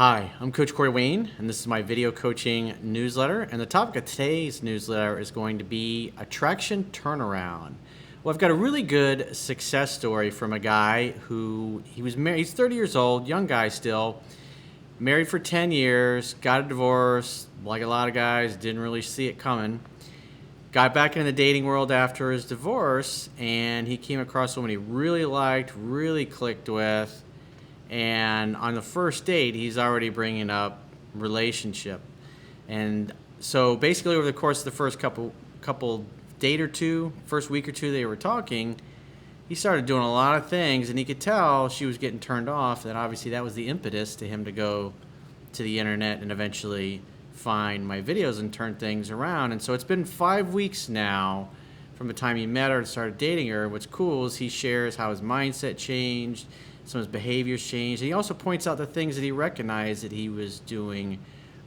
Hi, I'm Coach Corey Wayne, and this is my video coaching newsletter. And the topic of today's newsletter is going to be attraction turnaround. Well, I've got a really good success story from a guy who he was married. He's 30 years old, young guy still, married for 10 years, got a divorce. Like a lot of guys, didn't really see it coming. Got back into the dating world after his divorce, and he came across someone he really liked, really clicked with. And on the first date, he's already bringing up relationship. And so basically over the course of the first couple date or two, first week or two they were talking, he started doing a lot of things, and he could tell she was getting turned off. And obviously that was the impetus to him to go to the internet and eventually find my videos and turn things around. And so it's been 5 weeks now from the time he met her and started dating her. What's cool is he shares how his mindset changed, some of his behaviors changed. And he also points out the things that he recognized that he was doing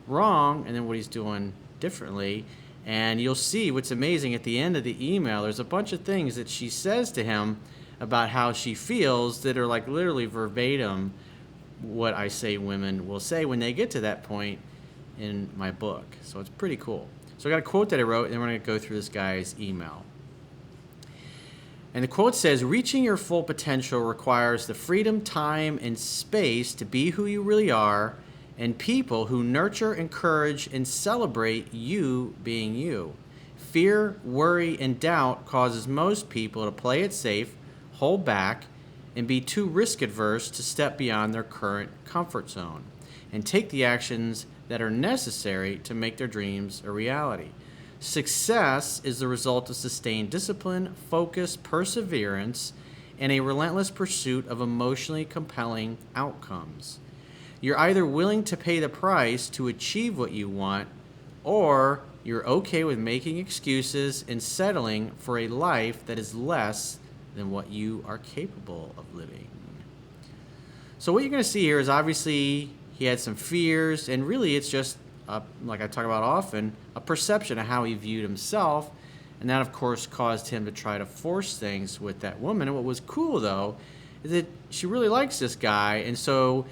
wrong and then what he's doing differently. And you'll see what's amazing at the end of the email. There's a bunch of things that she says to him about how she feels that are like literally verbatim what I say women will say when they get to that point in my book. So it's pretty cool. So I got a quote that I wrote, and then we're going to go through this guy's email. And the quote says, "Reaching your full potential requires the freedom, time, and space to be who you really are, and people who nurture, encourage, and celebrate you being you. Fear, worry, and doubt causes most people to play it safe, hold back, and be too risk-averse to step beyond their current comfort zone and take the actions that are necessary to make their dreams a reality. Success is the result of sustained discipline, focus, perseverance, and a relentless pursuit of emotionally compelling outcomes. You're either willing to pay the price to achieve what you want, or you're okay with making excuses and settling for a life that is less than what you are capable of living." So what you're going to see here is obviously he had some fears, and really it's just like I talk about often, a perception of how he viewed himself. And that, of course, caused him to try to force things with that woman. And what was cool, though, is that she really likes this guy. And so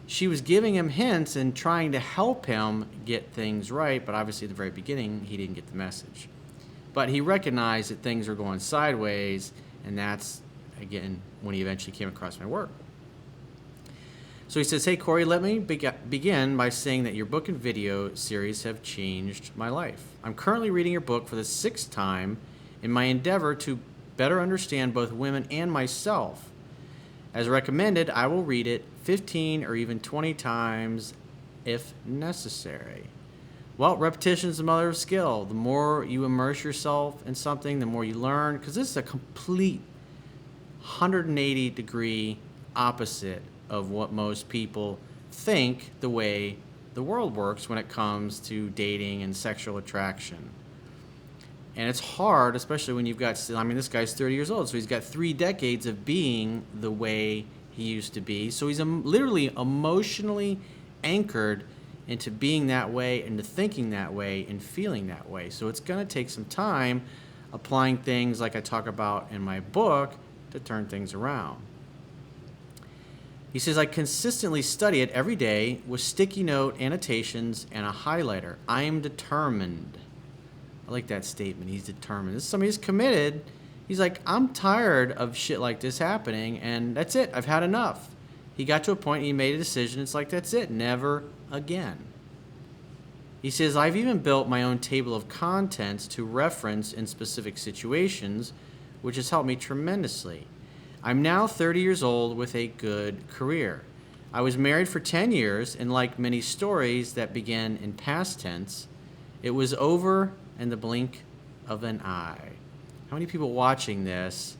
she was giving him hints and trying to help him get things right. But obviously, at the very beginning, he didn't get the message. But he recognized that things were going sideways. And that's, again, when he eventually came across my work. So he says, "Hey, Corey, let me begin by saying that your book and video series have changed my life. I'm currently reading your book for the 6th time in my endeavor to better understand both women and myself. As recommended, I will read it 15 or even 20 times if necessary. Well, repetition is the mother of skill. The more you immerse yourself in something, the more you learn, because this is a complete 180-degree opposite of what most people think the way the world works when it comes to dating and sexual attraction. And it's hard, especially when you've got, this guy's 30 years old, so he's got 3 decades of being the way he used to be. So he's literally emotionally anchored into being that way, into thinking that way, and feeling that way. So it's going to take some time applying things like I talk about in my book to turn things around." He says, "I consistently study it every day with sticky note annotations and a highlighter. I am determined." I like that statement. He's determined. This is somebody who's committed. He's like, I'm tired of shit like this happening, and that's it. I've had enough. He got to a point, he made a decision. It's like, that's it. Never again. He says, "I've even built my own table of contents to reference in specific situations, which has helped me tremendously. I'm now 30 years old with a good career. I was married for 10 years, and like many stories that begin in past tense, it was over in the blink of an eye." How many people watching this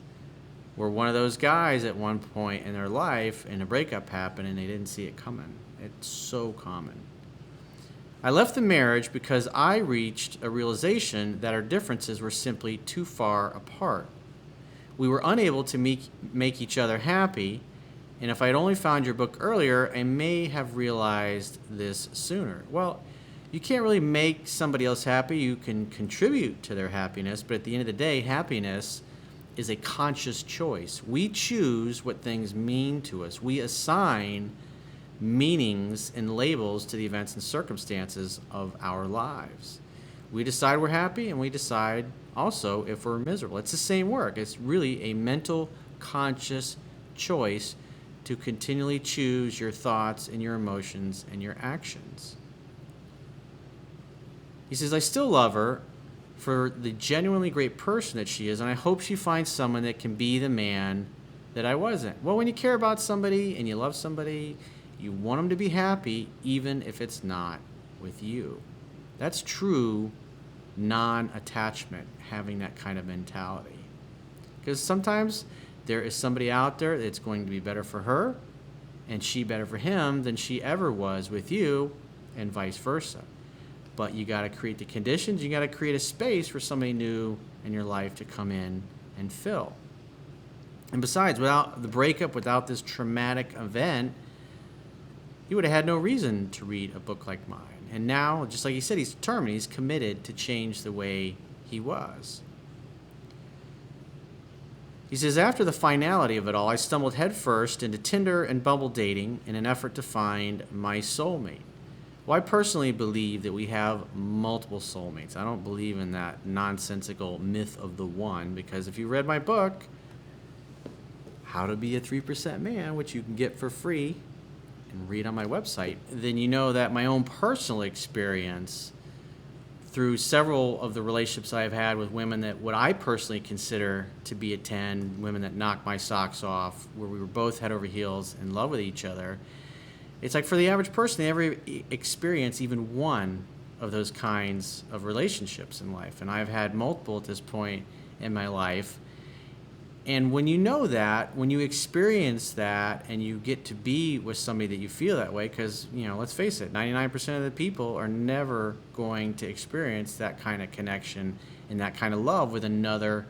were one of those guys at one point in their life and a breakup happened and they didn't see it coming? It's so common. "I left the marriage because I reached a realization that our differences were simply too far apart. We were unable to make each other happy, and if I had only found your book earlier, I may have realized this sooner." Well, you can't really make somebody else happy. You can contribute to their happiness, but at the end of the day, happiness is a conscious choice. We choose what things mean to us. We assign meanings and labels to the events and circumstances of our lives. We decide we're happy, and we decide also if we're miserable. It's the same work. It's really a mental, conscious choice to continually choose your thoughts and your emotions and your actions. He says, I still love her for the genuinely great person that she is, and I hope she finds someone that can be the man that I wasn't. Well, when you care about somebody and you love somebody, you want them to be happy, even if it's not with you. That's true non-attachment, having that kind of mentality. Because sometimes there is somebody out there that's going to be better for her, and she better for him than she ever was with you, and vice versa. But you got to create the conditions, you got to create a space for somebody new in your life to come in and fill. And besides, without the breakup, without this traumatic event, he would have had no reason to read a book like mine. And now, just like he said, he's determined, he's committed to change the way he was. He says, after the finality of it all, I stumbled headfirst into Tinder and Bumble dating in an effort to find my soulmate. Well, I personally believe that we have multiple soulmates. I don't believe in that nonsensical myth of the one, because if you read my book, How to Be a 3% Man, which you can get for free and read on my website, then you know that my own personal experience through several of the relationships I've had with women that what I personally consider to be a 10, women that knocked my socks off, where we were both head over heels in love with each other, it's like for the average person, they never experience even one of those kinds of relationships in life. And I've had multiple at this point in my life. And when you know that, when you experience that, and you get to be with somebody that you feel that way, because, let's face it, 99% of the people are never going to experience that kind of connection and that kind of love with another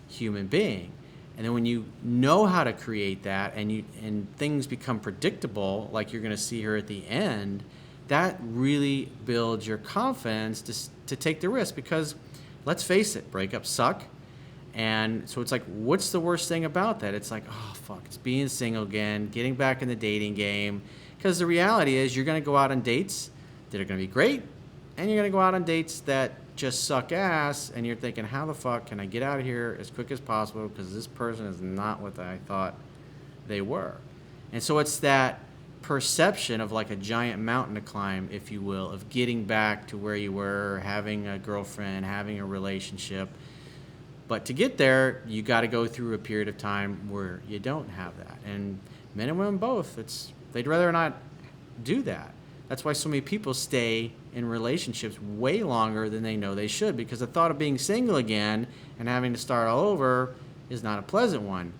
human being. And then when you know how to create that, and things become predictable, like you're going to see here at the end, that really builds your confidence to take the risk. Because let's face it, breakups suck. And so it's like, what's the worst thing about that? It's like, oh, fuck, it's being single again, getting back in the dating game. Because the reality is you're going to go out on dates that are going to be great, and you're going to go out on dates that just suck ass, and you're thinking, how the fuck can I get out of here as quick as possible, because this person is not what I thought they were. And so it's that perception of like a giant mountain to climb, if you will, of getting back to where you were, having a girlfriend, having a relationship. But to get there, you got to go through a period of time where you don't have that. And men and women both, they'd rather not do that. That's why so many people stay in relationships way longer than they know they should, because the thought of being single again and having to start all over is not a pleasant one.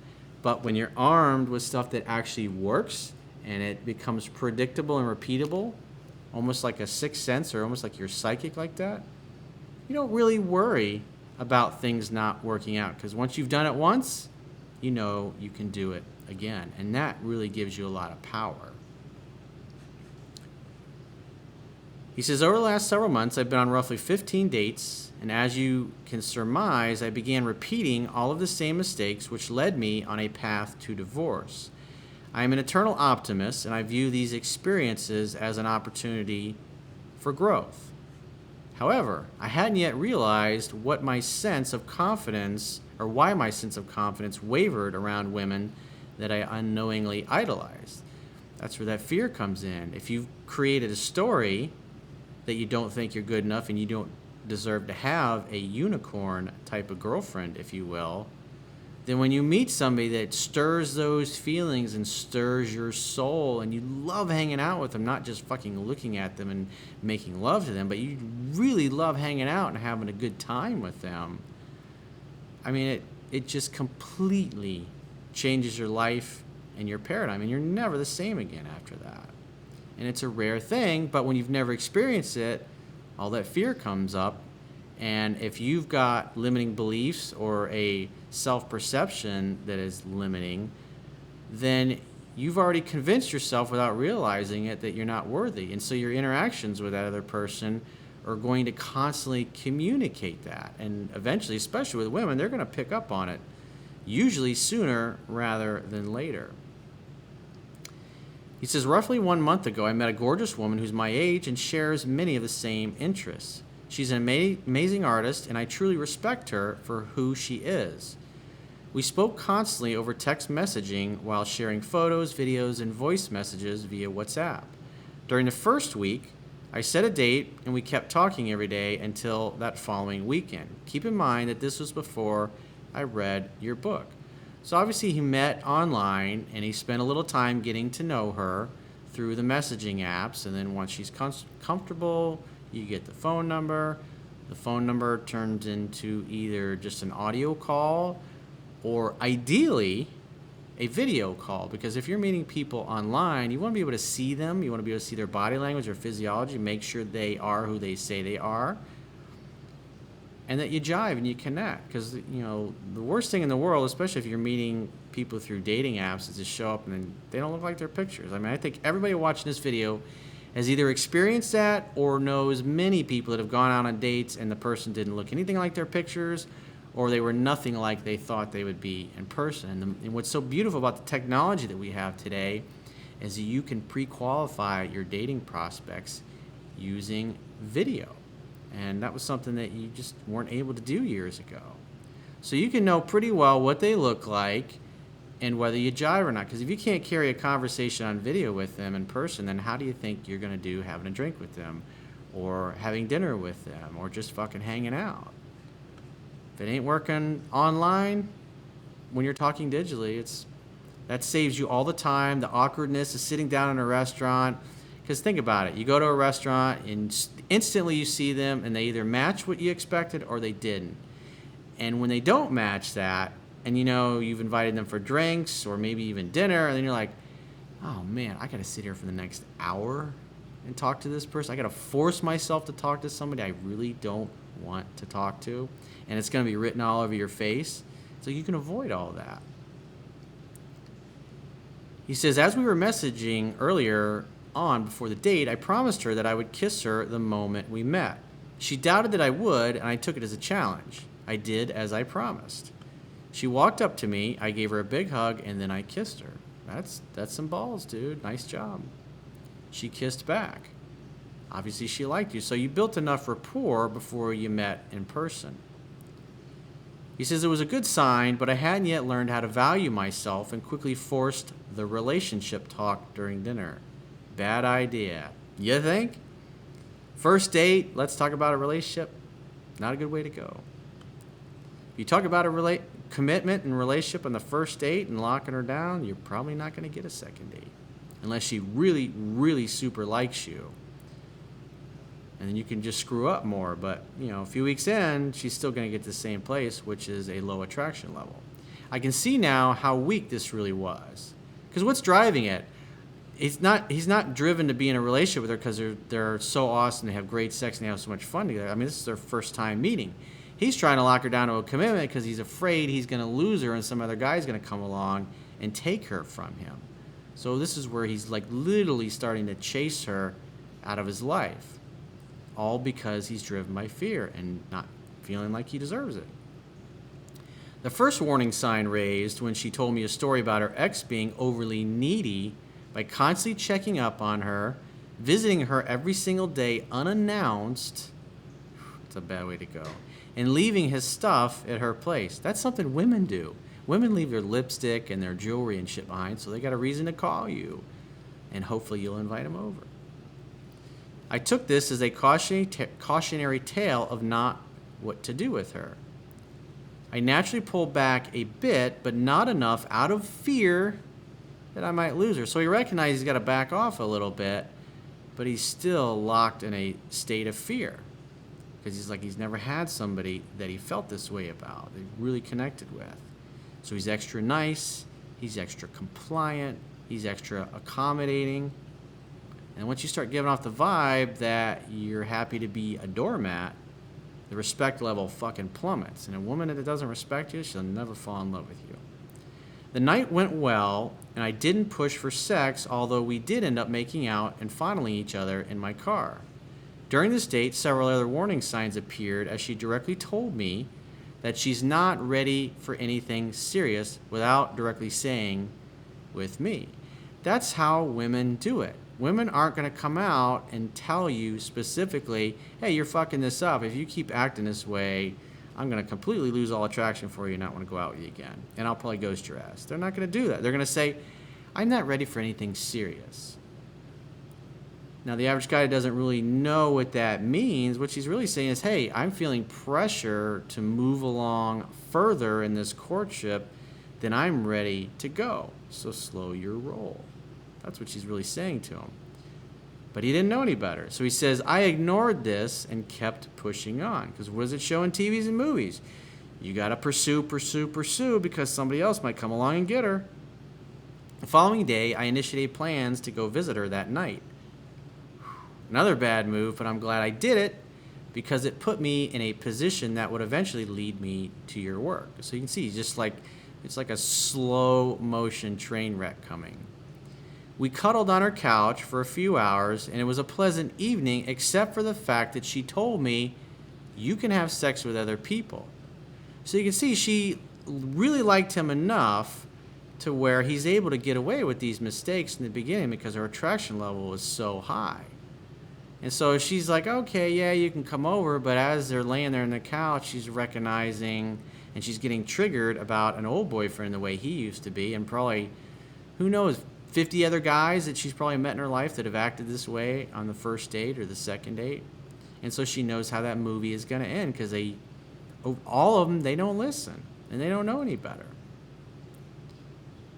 But when you're armed with stuff that actually works and it becomes predictable and repeatable, almost like a sixth sense, or almost like you're psychic like that, you don't really worry about things not working out, because once you've done it once, you know you can do it again. And that really gives you a lot of power. He says, over the last several months, I've been on roughly 15 dates, and as you can surmise, I began repeating all of the same mistakes, which led me on a path to divorce. I am an eternal optimist, and I view these experiences as an opportunity for growth. However, I hadn't yet realized what my sense of confidence, or why my sense of confidence wavered around women that I unknowingly idolized. That's where that fear comes in. If you've created a story that you don't think you're good enough and you don't deserve to have a unicorn type of girlfriend, if you will, then when you meet somebody that stirs those feelings and stirs your soul, and you love hanging out with them, not just fucking looking at them and making love to them, but you really love hanging out and having a good time with them, I mean, it just completely changes your life and your paradigm, and you're never the same again after that. And it's a rare thing, but when you've never experienced it, all that fear comes up. And if you've got limiting beliefs or a self-perception that is limiting, then you've already convinced yourself without realizing it that you're not worthy. And so your interactions with that other person are going to constantly communicate that. And eventually, especially with women, they're going to pick up on it, usually sooner rather than later. He He says, roughly 1 month ago, I met a gorgeous woman who's my age and shares many of the same interests. She's an amazing artist, and I truly respect her for who she is. We spoke constantly over text messaging while sharing photos, videos, and voice messages via WhatsApp. During the first week, I set a date, and we kept talking every day until that following weekend. Keep in mind that this was before I read your book. So obviously he met online, and he spent a little time getting to know her through the messaging apps, and then once she's comfortable, you get the phone number. The phone number turns into either just an audio call or ideally a video call, because if you're meeting people online, you want to be able to see them, you want to be able to see their body language, their physiology, make sure they are who they say they are, and that you jive and you connect. Because the worst thing in the world, especially if you're meeting people through dating apps, is to show up and then they don't look like their pictures. I mean, I think everybody watching this video has either experienced that or knows many people that have gone out on dates and the person didn't look anything like their pictures, or they were nothing like they thought they would be in person. And what's so beautiful about the technology that we have today is that you can pre-qualify your dating prospects using video. And that was something that you just weren't able to do years ago. So you can know pretty well what they look like and whether you jive or not. Because if you can't carry a conversation on video with them in person, then how do you think you're going to do having a drink with them or having dinner with them or just fucking hanging out? If it ain't working online, when you're talking digitally, that saves you all the time, the awkwardness of sitting down in a restaurant. Because think about it. You go to a restaurant and instantly you see them and they either match what you expected or they didn't. And when they don't match that, and you've invited them for drinks or maybe even dinner, and then you're like, oh man, I got to sit here for the next hour and talk to this person. I got to force myself to talk to somebody I really don't want to talk to. And it's going to be written all over your face. So you can avoid all of that. He says, as we were messaging earlier on before the date, I promised her that I would kiss her the moment we met. She doubted that I would, and I took it as a challenge. I did as I promised. She walked up to me, I gave her a big hug, and then I kissed her. That's some balls, dude. Nice job. She kissed back. Obviously, she liked you, so you built enough rapport before you met in person. He says it was a good sign, but I hadn't yet learned how to value myself and quickly forced the relationship talk during dinner. Bad idea. You think? First date, let's talk about a relationship. Not a good way to go. If you talk about a commitment and relationship on the first date and locking her down, you're probably not going to get a second date. Unless she really, really super likes you. And then you can just screw up more. But, a few weeks in, she's still going to get to the same place, which is a low attraction level. I can see now how weak this really was. Because what's driving it? He's not driven to be in a relationship with her because they're so awesome, they have great sex, and they have so much fun together. I mean, this is their first time meeting. He's trying to lock her down to a commitment because he's afraid he's going to lose her and some other guy's going to come along and take her from him. So this is where he's like literally starting to chase her out of his life. All because he's driven by fear and not feeling like he deserves it. The first warning sign raised when she told me a story about her ex being overly needy by constantly checking up on her, visiting her every single day unannounced. It's a bad way to go. And leaving his stuff at her place. That's something women do. Women leave their lipstick and their jewelry and shit behind, so they got a reason to call you. And hopefully you'll invite them over. I took this as a cautionary tale of not what to do with her. I naturally pulled back a bit, but not enough out of fear that I might lose her. So he recognized he's got to back off a little bit, but he's still locked in a state of fear. Because he's never had somebody that he felt this way about, that he really connected with. So he's extra nice, he's extra compliant, he's extra accommodating. And once you start giving off the vibe that you're happy to be a doormat, the respect level fucking plummets. And a woman that doesn't respect you, she'll never fall in love with you. The night went well, and I didn't push for sex, although we did end up making out and fondling each other in my car. During this date, several other warning signs appeared as she directly told me that she's not ready for anything serious without directly saying with me. That's how women do it. Women aren't going to come out and tell you specifically, hey, you're fucking this up. If you keep acting this way, I'm going to completely lose all attraction for you and not want to go out with you again. And I'll probably ghost your ass. They're not going to do that. They're going to say, I'm not ready for anything serious. Now, the average guy doesn't really know what that means. What she's really saying is, hey, I'm feeling pressure to move along further in this courtship than I'm ready to go. So slow your roll. That's what she's really saying to him. But he didn't know any better. So he says, I ignored this and kept pushing on. Because what does it show in TVs and movies? You got to pursue because somebody else might come along and get her. The following day, I initiated plans to go visit her that night. Another bad move, but I'm glad I did it because it put me in a position that would eventually lead me to your work. So you can see, it's like a slow motion train wreck coming. We cuddled on her couch for a few hours, and it was a pleasant evening, except for the fact that she told me, you can have sex with other people. So you can see she really liked him enough to where he's able to get away with these mistakes in the beginning because her attraction level was so high. And so she's like, okay, yeah, you can come over, but as they're laying there on the couch, she's recognizing and she's getting triggered about an old boyfriend the way he used to be, and probably, who knows, 50 other guys that she's probably met in her life that have acted this way on the first date or the second date. And so she knows how that movie is going to end because all of them, they don't listen and they don't know any better.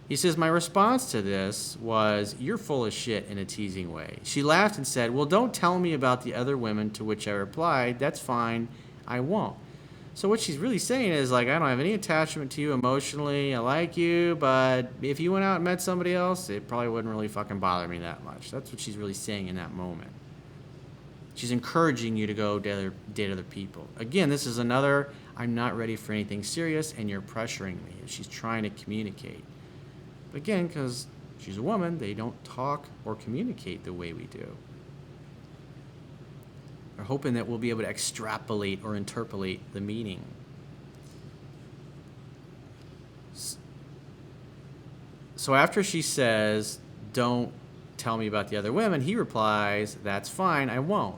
He says, my response to this was, you're full of shit, in a teasing way. She laughed and said, well, don't tell me about the other women, to which I replied, that's fine, I won't. So what she's really saying is, like, I don't have any attachment to you emotionally. I like you, but if you went out and met somebody else, it probably wouldn't really fucking bother me that much. That's what she's really saying in that moment. She's encouraging you to go date other people. Again, this is another, I'm not ready for anything serious, and you're pressuring me. She's trying to communicate. But again, because she's a woman, they don't talk or communicate the way we do. They're hoping that we'll be able to extrapolate or interpolate the meaning. So after she says, don't tell me about the other women, he replies, that's fine, I won't.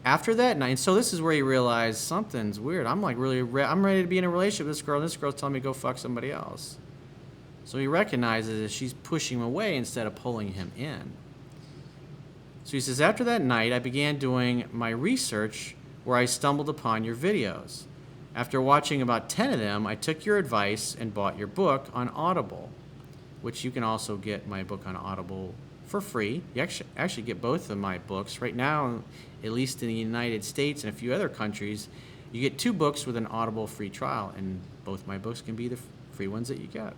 After that night, and so this is where he realized something's weird. I'm like I'm ready to be in a relationship with this girl, and this girl's telling me to go fuck somebody else. So he recognizes that she's pushing him away instead of pulling him in. So he says, after that night, I began doing my research where I stumbled upon your videos. After watching about 10 of them, I took your advice and bought your book on Audible, which you can also get my book on Audible for free. You actually get both of my books. Right now, at least in the United States and a few other countries, you get 2 books with an Audible free trial, and both my books can be the free ones that you get.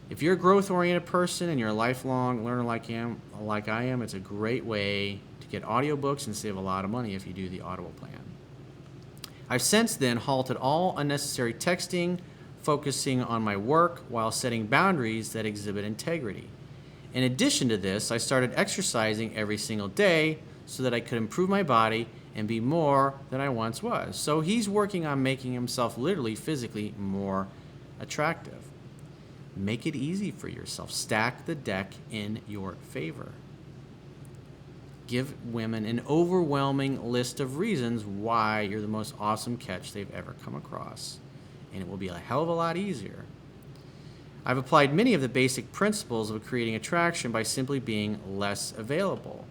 If you're a growth-oriented person and you're a lifelong learner like I am, it's a great way to get audiobooks and save a lot of money if you do the Audible plan. I've since then halted all unnecessary texting, focusing on my work while setting boundaries that exhibit integrity. In addition to this, I started exercising every single day so that I could improve my body and be more than I once was. So he's working on making himself literally, physically more attractive. Make it easy for yourself. Stack the deck in your favor. Give women an overwhelming list of reasons why you're the most awesome catch they've ever come across. And it will be a hell of a lot easier. I've applied many of the basic principles of creating attraction by simply being less available.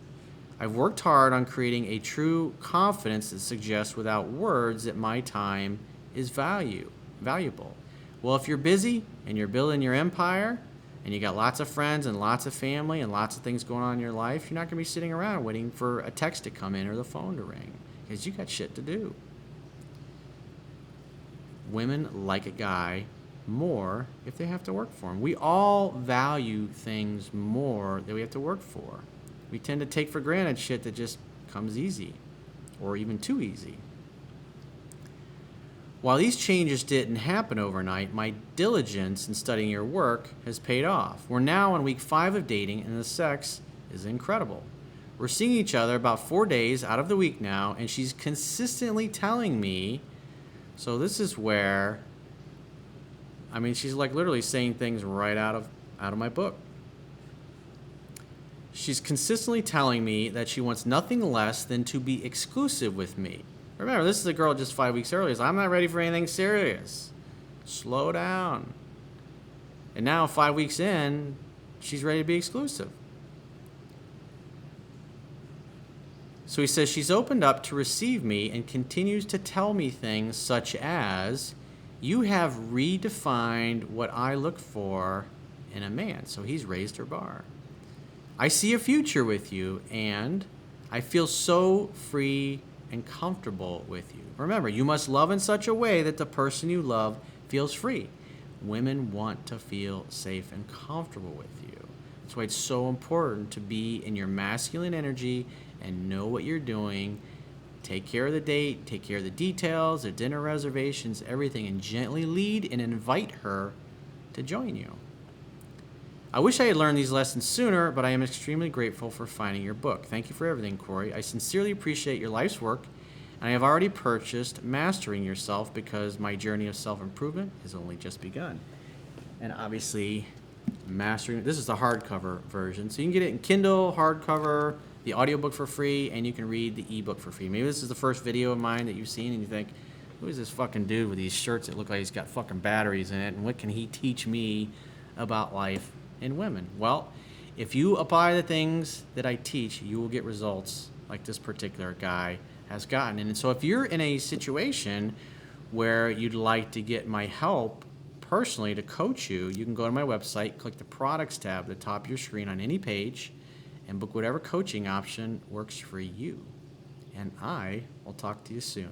I've worked hard on creating a true confidence that suggests without words that my time is valuable. Well, if you're busy and you're building your empire and you got lots of friends and lots of family and lots of things going on in your life, you're not going to be sitting around waiting for a text to come in or the phone to ring because you got shit to do. Women like a guy more if they have to work for them. We all value things more that we have to work for. We tend to take for granted shit that just comes easy or even too easy. While these changes didn't happen overnight, my diligence in studying your work has paid off. We're now on week 5 of dating, and the sex is incredible. We're seeing each other about 4 days out of the week now, and she's consistently telling me, so this is where, she's like literally saying things right out of my book. She's consistently telling me that she wants nothing less than to be exclusive with me. Remember, this is a girl just 5 weeks earlier. I'm not ready for anything serious. Slow down. And now, 5 weeks in, she's ready to be exclusive. So he says she's opened up to receive me and continues to tell me things such as, you have redefined what I look for in a man. So he's raised her bar. I see a future with you, and I feel so free and comfortable with you. Remember, you must love in such a way that the person you love feels free. Women want to feel safe and comfortable with you. That's why it's so important to be in your masculine energy and know what you're doing. Take care of the date, take care of the details, the dinner reservations, everything, and gently lead and invite her to join you. I wish I had learned these lessons sooner, but I am extremely grateful for finding your book. Thank you for everything, Corey. I sincerely appreciate your life's work, and I have already purchased Mastering Yourself because my journey of self-improvement has only just begun. And obviously, this is the hardcover version. So you can get it in Kindle, hardcover, the audiobook for free, and you can read the ebook for free. Maybe this is the first video of mine that you've seen, and you think, who is this fucking dude with these shirts that look like he's got fucking batteries in it, and what can he teach me about life and women? Well, if you apply the things that I teach, you will get results like this particular guy has gotten. And so if you're in a situation where you'd like to get my help personally to coach you, you can go to my website, click the products tab at the top of your screen on any page, and book whatever coaching option works for you. And I will talk to you soon.